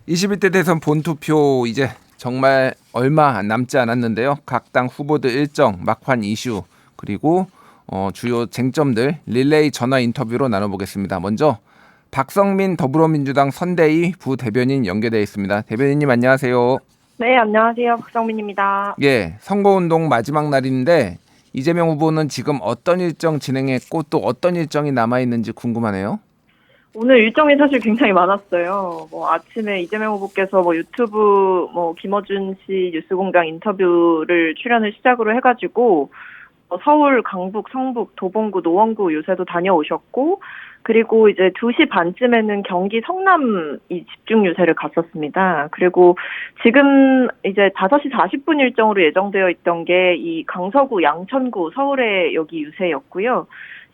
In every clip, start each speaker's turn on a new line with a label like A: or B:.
A: 21대 대선 본투표 이제 정말 얼마 남지 않았는데요. 각 당 후보들 일정, 막판 이슈, 그리고 주요 쟁점들 릴레이 전화 인터뷰로 나눠보겠습니다. 먼저 박성민 더불어민주당 선대위 부대변인 연결되어 있습니다. 대변인님 안녕하세요.
B: 네, 안녕하세요. 박성민입니다.
A: 예, 선거운동 마지막 날인데 이재명 후보는 지금 어떤 일정 진행했고 또 어떤 일정이 남아있는지 궁금하네요.
B: 오늘 일정이 사실 굉장히 많았어요. 아침에 이재명 후보께서 유튜브 김어준 씨 뉴스공장 인터뷰를 출연을 시작으로 해가지고 서울, 강북, 성북, 도봉구, 노원구 요새도 다녀오셨고, 그리고 이제 2시 반쯤에는 경기 성남 집중 유세를 갔었습니다. 그리고 지금 이제 5시 40분 일정으로 예정되어 있던 게 이 강서구, 양천구, 서울의 여기 유세였고요.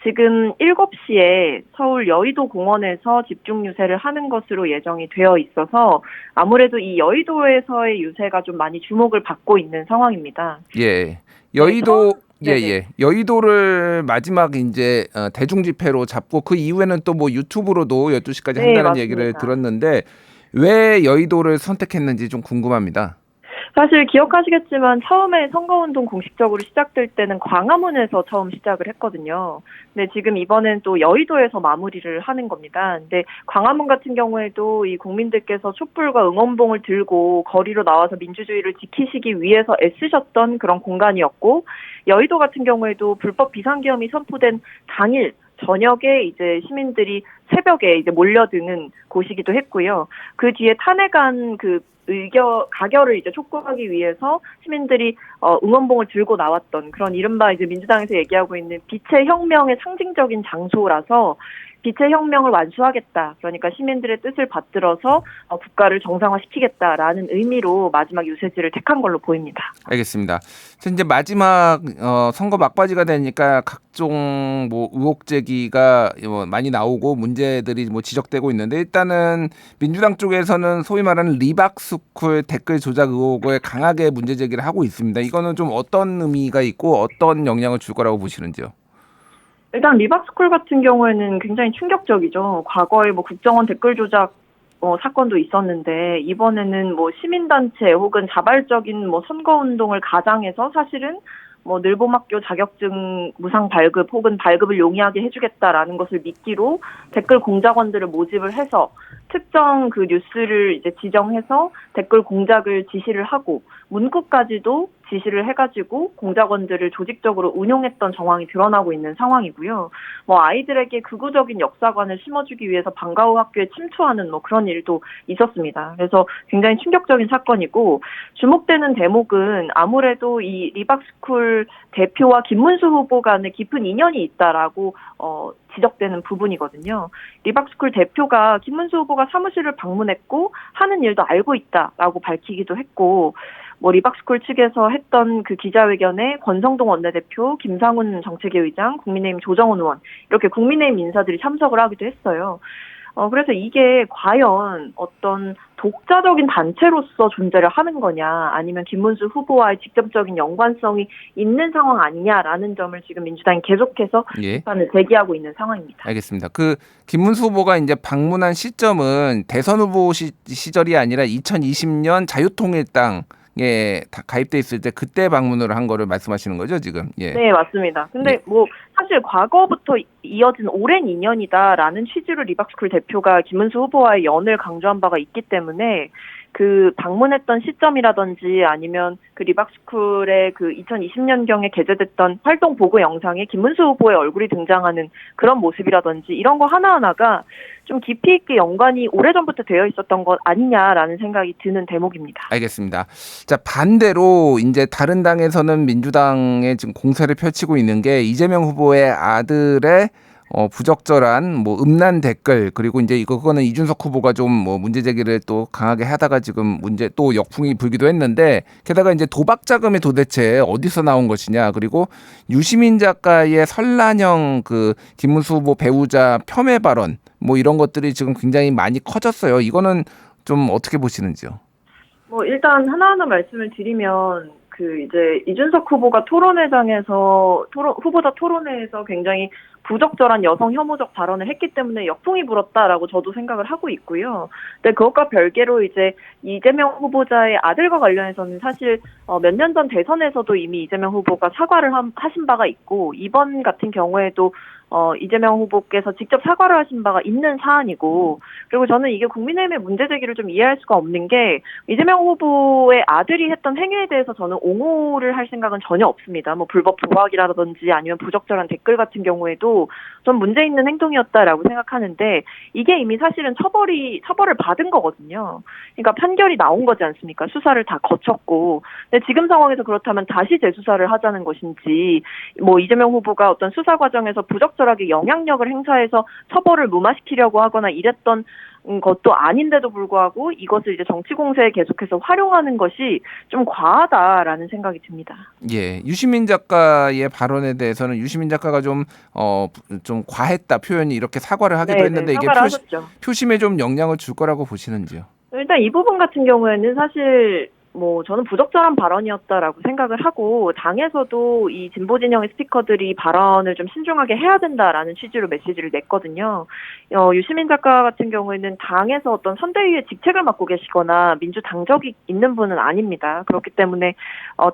B: 지금 7시에 서울 여의도 공원에서 집중 유세를 하는 것으로 예정이 되어 있어서 아무래도 이 여의도에서의 유세가 좀 많이 주목을 받고 있는 상황입니다.
A: 예,
B: 네,
A: 여의도
B: 네네.
A: 여의도를 마지막 이제 대중 집회로 잡고 그 이후에는 또 뭐 유튜브로도 12시까지
B: 네,
A: 한다는 얘기를
B: 맞습니다.
A: 들었는데 왜 여의도를 선택했는지 좀 궁금합니다.
B: 사실 기억하시겠지만 처음에 선거운동 공식적으로 시작될 때는 광화문에서 처음 시작을 했거든요. 근데 지금 이번엔 또 여의도에서 마무리를 하는 겁니다. 근데 광화문 같은 경우에도 이 국민들께서 촛불과 응원봉을 들고 거리로 나와서 민주주의를 지키시기 위해서 애쓰셨던 그런 공간이었고, 여의도 같은 경우에도 불법 비상계엄이 선포된 당일 저녁에 이제 시민들이 새벽에 이제 몰려드는 곳이기도 했고요. 그 뒤에 탄핵안 가결을 이제 촉구하기 위해서 시민들이 응원봉을 들고 나왔던 그런 이른바 이제 민주당에서 얘기하고 있는 빛의 혁명의 상징적인 장소라서 빛의 혁명을 완수하겠다. 그러니까 시민들의 뜻을 받들어서 국가를 정상화시키겠다라는 의미로 마지막 유세지를 택한 걸로 보입니다.
A: 알겠습니다. 이제 마지막 선거 막바지가 되니까 각종 뭐 의혹 제기가 많이 나오고 문제들이 뭐 지적되고 있는데 일단은 민주당 쪽에서는 소위 말하는 리박스쿨 댓글 조작 의혹을 강하게 문제 제기를 하고 있습니다. 이거는 좀 어떤 의미가 있고 어떤 영향을 줄 거라고 보시는지요?
B: 일단 리박스쿨 같은 경우에는 굉장히 충격적이죠. 과거에 국정원 댓글 조작 사건도 있었는데 이번에는 시민단체 혹은 자발적인 선거운동을 가장해서 사실은 늘봄학교 자격증 무상 발급 혹은 발급을 용이하게 해주겠다라는 것을 미끼로 댓글 공작원들을 모집을 해서 특정 그 뉴스를 이제 지정해서 댓글 공작을 지시를 하고 문구까지도 지시를 해가지고 공작원들을 조직적으로 운용했던 정황이 드러나고 있는 상황이고요. 아이들에게 극우적인 역사관을 심어주기 위해서 방과 후 학교에 침투하는 그런 일도 있었습니다. 그래서 굉장히 충격적인 사건이고 주목되는 대목은 아무래도 이 리박스쿨 대표와 김문수 후보 간에 깊은 인연이 있다라고 지적되는 부분이거든요. 리박스쿨 대표가 김문수 후보가 사무실을 방문했고 하는 일도 알고 있다라고 밝히기도 했고 리박스쿨 측에서 했던 그 기자회견에 권성동 원내대표, 김상훈 정책위 의장, 국민의힘 조정훈 의원 이렇게 국민의힘 인사들이 참석을 하기도 했어요. 그래서 이게 과연 어떤 독자적인 단체로서 존재를 하는 거냐 아니면 김문수 후보와의 직접적인 연관성이 있는 상황 아니냐라는 점을 지금 민주당이 계속해서
A: 예.
B: 비판을 제기하고 있는 상황입니다.
A: 알겠습니다. 그 김문수 후보가 이제 방문한 시점은 대선 후보 시절이 아니라 2020년 자유통일당에 가입돼 있을 때 그때 방문을 한 거를 말씀하시는 거죠, 지금? 예.
B: 네, 맞습니다. 근데
A: 예.
B: 사실 과거부터 이어진 오랜 인연이다라는 취지로 리박스쿨 대표가 김문수 후보와의 연을 강조한 바가 있기 때문에 그 방문했던 시점이라든지 아니면 그 리박스쿨의 그 2020년경에 게재됐던 활동 보고 영상에 김문수 후보의 얼굴이 등장하는 그런 모습이라든지 이런 거 하나하나가 좀 깊이 있게 연관이 오래전부터 되어 있었던 것 아니냐라는 생각이 드는 대목입니다.
A: 알겠습니다. 자, 반대로 이제 다른 당에서는 민주당에 지금 공세를 펼치고 있는 게 이재명 후보의 아들의 부적절한 음란 댓글 그리고 이제 그거는 이준석 후보가 좀 문제 제기를 또 강하게 하다가 지금 문제 또 역풍이 불기도 했는데 게다가 이제 도박 자금이 도대체 어디서 나온 것이냐 그리고 유시민 작가의 설란형 그 김문수 후보 배우자 폄훼 발언 이런 것들이 지금 굉장히 많이 커졌어요. 이거는 좀 어떻게 보시는지요?
B: 일단 하나하나 말씀을 드리면 이제 이준석 후보가 후보자 토론회에서 굉장히 부적절한 여성 혐오적 발언을 했기 때문에 역풍이 불었다라고 저도 생각을 하고 있고요. 근데 그것과 별개로 이제 이재명 후보자의 아들과 관련해서는 사실 몇 년 전 대선에서도 이미 이재명 후보가 사과를 하신 바가 있고, 이번 같은 경우에도 이재명 후보께서 직접 사과를 하신 바가 있는 사안이고, 그리고 저는 이게 국민의힘의 문제 제기를 좀 이해할 수가 없는 게, 이재명 후보의 아들이 했던 행위에 대해서 저는 옹호를 할 생각은 전혀 없습니다. 뭐 불법 도박이라든지 아니면 부적절한 댓글 같은 경우에도 전 문제 있는 행동이었다라고 생각하는데, 이게 이미 사실은 처벌을 받은 거거든요. 그러니까 판결이 나온 거지 않습니까? 수사를 다 거쳤고. 근데 지금 상황에서 그렇다면 다시 재수사를 하자는 것인지, 뭐 이재명 후보가 어떤 수사 과정에서 부적절하게 영향력을 행사해서 처벌을 무마시키려고 하거나 이랬던 것도 아닌데도 불구하고 이것을 이제 정치 공세에 계속해서 활용하는 것이 좀 과하다라는 생각이 듭니다.
A: 예, 유시민 작가의 발언에 대해서는 유시민 작가가 좀 과했다 표현이 이렇게 사과를 하기도
B: 네네,
A: 했는데 이게
B: 사과를 하셨죠.
A: 표심에 좀 영향을 줄 거라고 보시는지요?
B: 일단 이 부분 같은 경우에는 사실 뭐 저는 부적절한 발언이었다라고 생각을 하고, 당에서도 이 진보 진영의 스피커들이 발언을 좀 신중하게 해야 된다라는 취지로 메시지를 냈거든요. 유시민 작가 같은 경우에는 당에서 어떤 선대위의 직책을 맡고 계시거나 민주당적이 있는 분은 아닙니다. 그렇기 때문에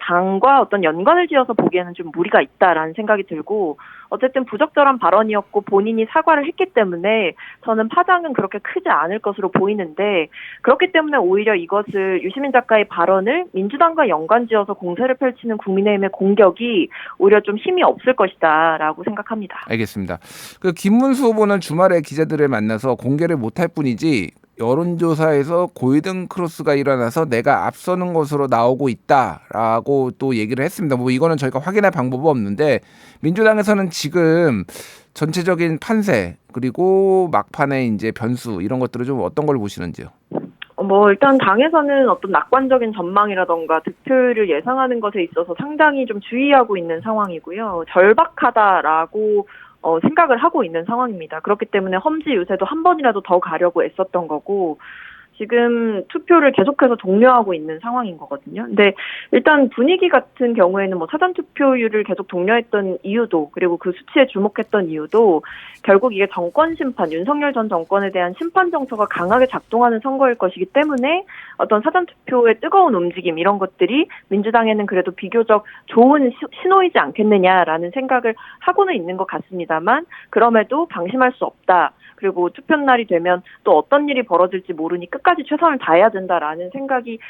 B: 당과 어떤 연관을 지어서 보기에는 좀 무리가 있다라는 생각이 들고, 어쨌든 부적절한 발언이었고 본인이 사과를 했기 때문에 저는 파장은 그렇게 크지 않을 것으로 보이는데, 그렇기 때문에 오히려 이것을 유시민 작가의 발언을 민주당과 연관지어서 공세를 펼치는 국민의힘의 공격이 오히려 좀 힘이 없을 것이다라고 생각합니다.
A: 알겠습니다. 그 김문수 후보는 주말에 기자들을 만나서 공개를 못할 뿐이지 여론조사에서 골든 크로스가 일어나서 내가 앞서는 것으로 나오고 있다라고 또 얘기를 했습니다. 뭐 이거는 저희가 확인할 방법은 없는데, 민주당에서는 지금 전체적인 판세 그리고 막판에 이제 변수 이런 것들을 좀 어떤 걸 보시는지요?
B: 뭐 일단 당에서는 어떤 낙관적인 전망이라던가 득표를 예상하는 것에 있어서 상당히 좀 주의하고 있는 상황이고요. 절박하다라고 생각을 하고 있는 상황입니다. 그렇기 때문에 험지 유세도 한 번이라도 더 가려고 애썼던 거고, 지금 투표를 계속해서 독려하고 있는 상황인 거거든요. 근데 일단 분위기 같은 경우에는 뭐 사전 투표율을 계속 독려했던 이유도, 그리고 그 수치에 주목했던 이유도 결국 이게 정권 심판, 윤석열 전 정권에 대한 심판 정서가 강하게 작동하는 선거일 것이기 때문에 어떤 사전 투표의 뜨거운 움직임 이런 것들이 민주당에는 그래도 비교적 좋은 신호이지 않겠느냐라는 생각을 하고는 있는 것 같습니다만, 그럼에도 방심할 수 없다. 그리고 투표 날이 되면 또 어떤 일이 벌어질지 모르니 끝까지 최선을 다해야 된다라는 생각이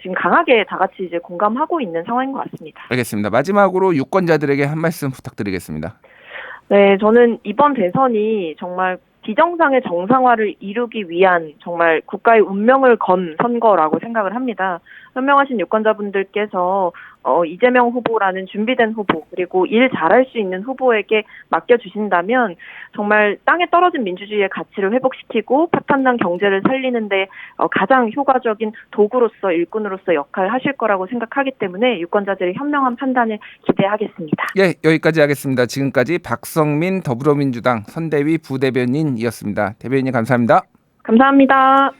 B: 지금 강하게 다 같이 이제 공감하고 있는 상황인 것 같습니다.
A: 알겠습니다. 마지막으로 유권자들에게 한 말씀 부탁드리겠습니다.
B: 네, 저는 이번 대선이 정말 비정상의 정상화를 이루기 위한 정말 국가의 운명을 건 선거라고 생각을 합니다. 현명하신 유권자분들께서 이재명 후보라는 준비된 후보, 그리고 일 잘할 수 있는 후보에게 맡겨주신다면 정말 땅에 떨어진 민주주의의 가치를 회복시키고 파탄난 경제를 살리는데 가장 효과적인 도구로서, 일꾼으로서 역할을 하실 거라고 생각하기 때문에 유권자들의 현명한 판단을 기대하겠습니다.
A: 예, 여기까지 하겠습니다. 지금까지 박성민 더불어민주당 선대위 부대변인이었습니다. 대변인님 감사합니다.
B: 감사합니다.